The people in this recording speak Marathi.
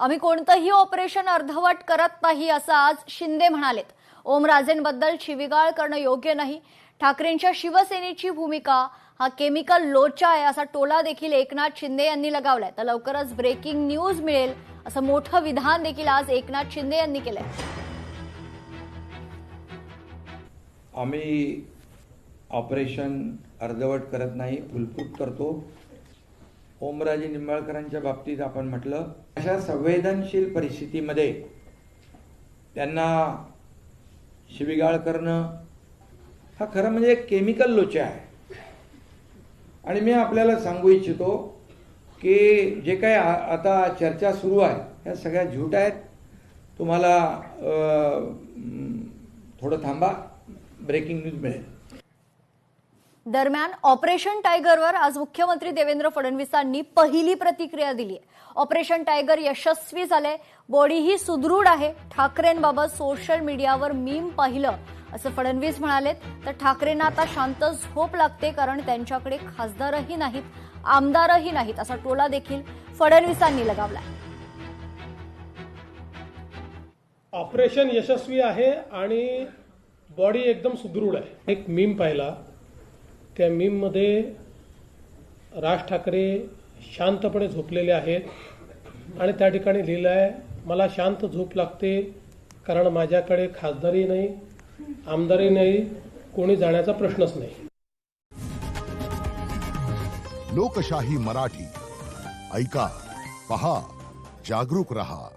आम्ही कोणतंही ऑपरेशन अर्धवट करत नाही असं आज शिंदे म्हणालेत. ओमराजेंबद्दल शिवीगाळ करणं योग्य नाही. ठाकरेंच्या शिवसेनेची भूमिका हा केमिकल लोचा आहे असा टोला देखील एकनाथ शिंदे यांनी लगावलाय. तर लवकरच ब्रेकिंग न्यूज मिळेल असं मोठं विधान देखील आज एकनाथ शिंदे यांनी केलंय. आम्ही ऑपरेशन अर्धवट करत नाही, फुलफूट करतो. ओमराजे निंबाळकरांच्या बाबतीत आपण म्हटलं, अशा संवेदनशील परिस्थितीमध्ये त्यांना शिवीगाळ करणं हा खरं म्हणजे एक केमिकल लोचा आहे. आणि मी आपल्याला सांगू इच्छितो की जे काही आता चर्चा सुरू आहे ह्या सगळ्या झूट आहेत. तुम्हाला थोडं थांबा, ब्रेकिंग न्यूज मिळेल. दरम्यान ऑपरेशन टायगरवर आज मुख्यमंत्री देवेंद्र फडणवीसांनी पहिली प्रतिक्रिया दिली आहे. ऑपरेशन टायगर यशस्वी झाले, बॉडीही सुदृढ आहे. ठाकरेंबाबत सोशल मीडियावर मीम पाहिलं असं फडणवीस म्हणालेत. तर ठाकरेंना आता शांत झोप लागते, कारण त्यांच्याकडे खासदारही नाहीत, आमदारही नाहीत असा टोला देखील फडणवीसांनी लगावला. ऑपरेशन यशस्वी आहे आणि बॉडी एकदम सुदृढ आहे. एक मीम पाहिला, त्या मीममध्ये राज ठाकरे शांतपणे झोपलेले आहेत आणि त्या ठिकाणी लिहिलं आहे, मला शांत झोप लागते कारण माझ्याकडे खासदारही नाही, आमदारही नाही, कोणी जाण्याचा प्रश्नच नाही. लोकशाही मराठी ऐका, पहा, जागरूक रहा.